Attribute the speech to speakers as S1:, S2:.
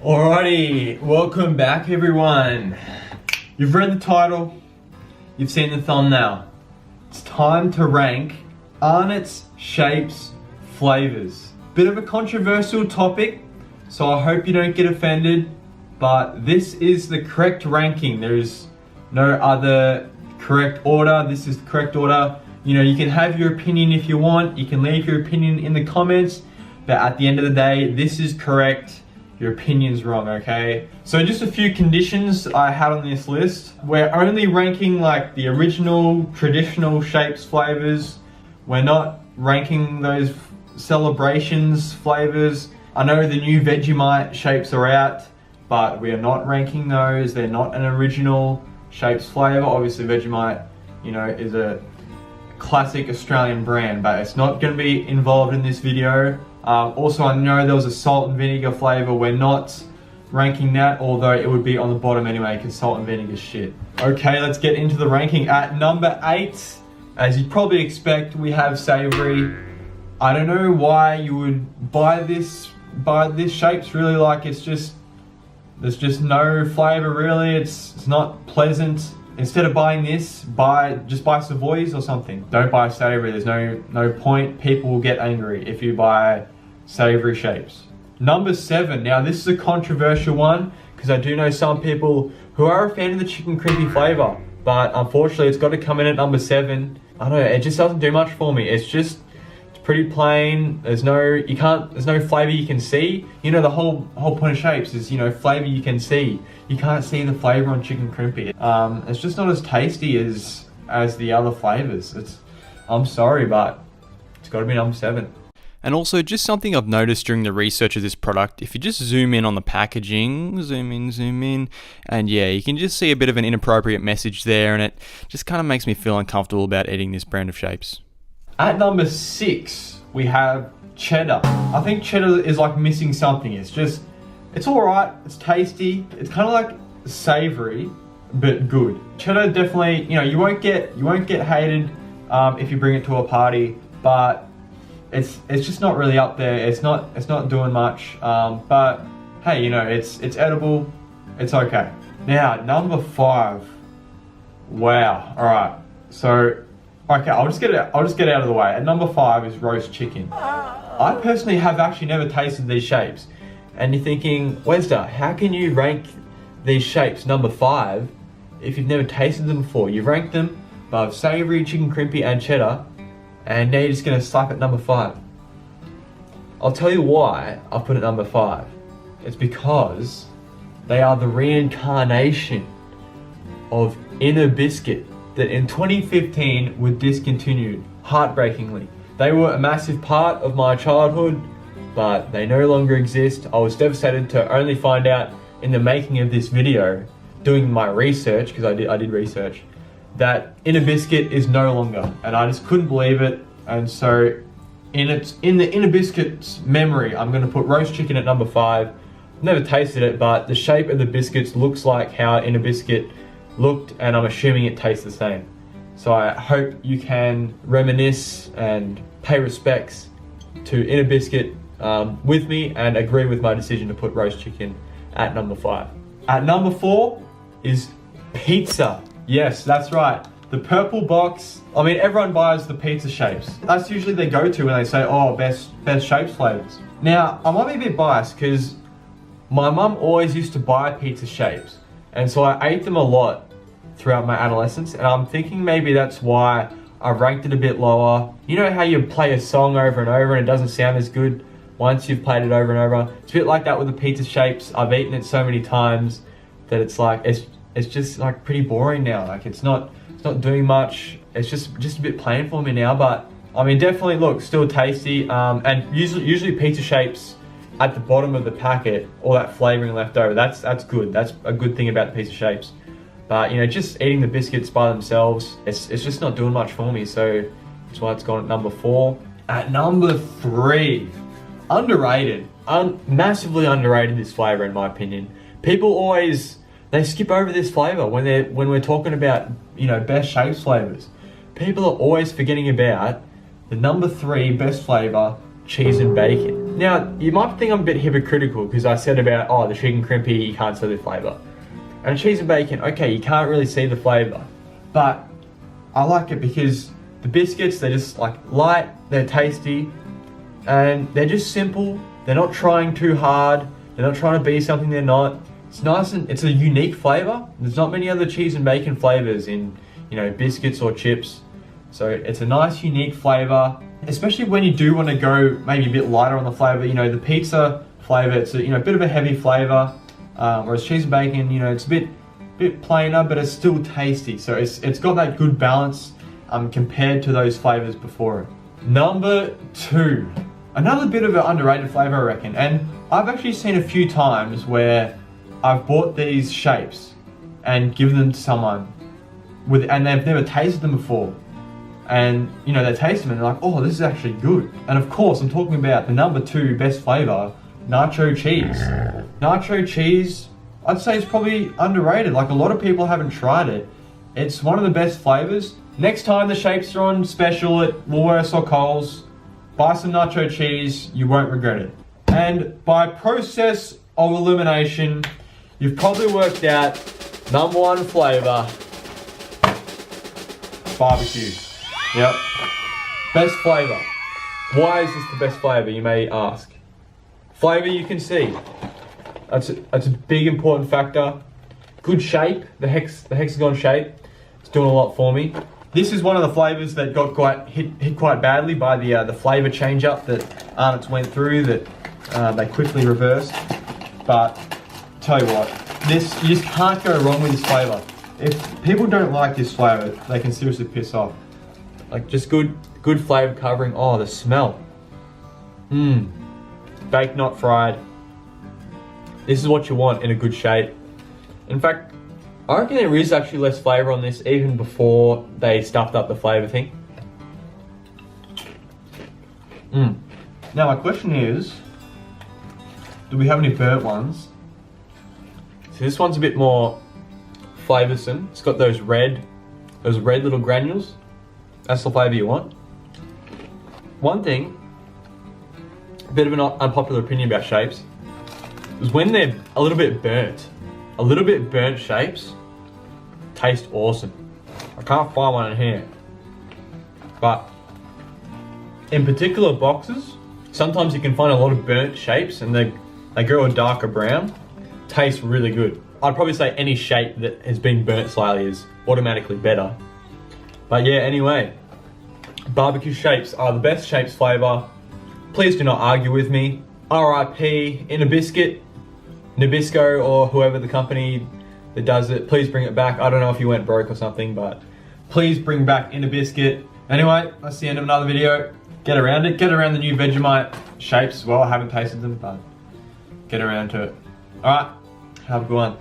S1: Alrighty, welcome back everyone. You've read the title, you've seen the thumbnail. It's time to rank Arnott's shapes, flavors. Bit of a controversial topic, so I hope you don't get offended, but this is the correct ranking. There's no other correct order. This is the correct order. You know, you can have your opinion if you want, you can leave your opinion in the comments, but at the end of the day, this is correct. Your opinion's wrong, okay? So just a few conditions I had on this list. We're only ranking like the original, traditional shapes, flavors. We're not ranking those celebrations flavors. I know the new Vegemite shapes are out, but we are not ranking those. They're not an original shapes flavor. Obviously Vegemite, you know, is a classic Australian brand, but it's not gonna be involved in this video. Also, I know there was a salt and vinegar flavor. We're not ranking that, although it would be on the bottom anyway, because salt and vinegar is shit. Okay, let's get into the ranking. At number 8, as you'd probably expect, we have savory. I don't know why you would buy this shapes, really. Like, it's just, there's just no flavor really. It's not pleasant. Instead of buying this, just buy Savoys or something. Don't buy savory. There's no point. People will get angry if you buy savory shapes. Number 7. Now this is a controversial one because I do know some people who are a fan of the chicken crispy flavor, but unfortunately it's got to come in at number 7. I don't know. It just doesn't do much for me. It's pretty plain. There's no flavor you can see. You know, the whole point of shapes is, you know, flavor you can see. You can't see the flavor on chicken crimpy. It's just not as tasty as the other flavors. I'm sorry, but it's got to be number 7.
S2: And also, just something I've noticed during the research of this product, if you just zoom in on the packaging, zoom in, and yeah, you can just see a bit of an inappropriate message there, and it just kind of makes me feel uncomfortable about eating this brand of shapes.
S1: At number 6, we have Cheddar. I think Cheddar is like missing something. It's alright, it's tasty, it's kind of like savory, but good. Cheddar definitely, you know, you won't get hated if you bring it to a party, but it's just not really up there. It's not doing much, but hey, you know, it's edible, it's okay. Now, number 5. Wow, alright, so okay, I'll just get out of the way. At number 5 is roast chicken. I personally have actually never tasted these shapes. And you're thinking, Wesda, how can you rank these shapes number 5 if you've never tasted them before? You've ranked them above savory, chicken crimpy, and cheddar, and now you're just gonna slap at number 5. I'll tell you why I've put it number 5. It's because they are the reincarnation of Inner Biscuit that in 2015 were discontinued, heartbreakingly. They were a massive part of my childhood, but they no longer exist. I was devastated to only find out in the making of this video, doing my research, because I did research, that Inner Biscuit is no longer, and I just couldn't believe it. And so in the Inner Biscuit's memory, I'm gonna put roast chicken at number 5. Never tasted it, but the shape of the biscuits looks like how Inner Biscuit looked, and I'm assuming it tastes the same. So I hope you can reminisce and pay respects to Inner Biscuit with me and agree with my decision to put roast chicken at number 5. At number 4 is pizza. Yes, that's right. The purple box. I mean, everyone buys the pizza shapes. That's usually their go-to when they say, oh, best shapes flavors. Now, I might be a bit biased because my mum always used to buy pizza shapes, and so I ate them a lot throughout my adolescence, and I'm thinking maybe that's why I've ranked it a bit lower. You know how you play a song over and over and it doesn't sound as good once you've played it over and over? It's a bit like that with the pizza shapes. I've eaten it so many times that it's like, it's just like pretty boring now. Like it's not doing much. It's just a bit plain for me now, but I mean, definitely look, still tasty. And usually pizza shapes at the bottom of the packet, all that flavoring left over, that's good. That's a good thing about the pizza shapes. But you know, just eating the biscuits by themselves, it's just not doing much for me. So that's why it's gone at number 4. At number 3, underrated, massively underrated, this flavor in my opinion. People always, they skip over this flavor when we're talking about, you know, best shapes flavors. People are always forgetting about the number 3 best flavor, cheese and bacon. Now, you might think I'm a bit hypocritical because I said about, oh, the chicken crimpy, you can't see the flavour. And cheese and bacon, okay, you can't really see the flavour. But I like it because the biscuits, they're just like light, they're tasty, and they're just simple. They're not trying too hard. They're not trying to be something they're not. It's nice and it's a unique flavour. There's not many other cheese and bacon flavours in, you know, biscuits or chips. So it's a nice, unique flavour, especially when you do want to go maybe a bit lighter on the flavour. You know, the pizza flavour, it's a, you know, a bit of a heavy flavour, whereas cheese and bacon, you know, it's a bit plainer, but it's still tasty. So it's got that good balance compared to those flavours before it. Number 2, another bit of an underrated flavour, I reckon, and I've actually seen a few times where I've bought these shapes and given them to someone and they've never tasted them before. And, you know, they taste them and they're like, oh, this is actually good. And of course, I'm talking about the number 2 best flavour, Nacho Cheese. Nacho Cheese, I'd say it's probably underrated. Like, a lot of people haven't tried it. It's one of the best flavours. Next time the shapes are on special at Woolworths or Coles, buy some Nacho Cheese, you won't regret it. And by process of elimination, you've probably worked out number 1 flavour, barbecue. Yep. Best flavour. Why is this the best flavour, you may ask? Flavour you can see. That's a big important factor. Good shape, the hexagon shape. It's doing a lot for me. This is one of the flavours that got hit quite badly by the flavour change up that Arnott went through that they quickly reversed. But tell you what, you just can't go wrong with this flavour. If people don't like this flavour, they can seriously piss off. Like, just good flavour covering. Oh, the smell. Baked, not fried. This is what you want in a good shape. In fact, I reckon there is actually less flavour on this even before they stuffed up the flavour thing. Now my question is, do we have any burnt ones? So this one's a bit more flavoursome. It's got those red little granules. That's the flavour you want. One thing, a bit of an unpopular opinion about shapes, is when they're a little bit burnt shapes taste awesome. I can't find one in here. But in particular boxes, sometimes you can find a lot of burnt shapes and they go a darker brown. Tastes really good. I'd probably say any shape that has been burnt slightly is automatically better. But yeah, anyway, barbecue shapes are the best shapes flavour. Please do not argue with me. RIP in a biscuit, Nabisco, or whoever the company that does it, please bring it back. I don't know if you went broke or something, but please bring back in a biscuit. Anyway, that's the end of another video. Get around it. Get around the new Vegemite shapes as well. I haven't tasted them, but get around to it. Alright, have a good one.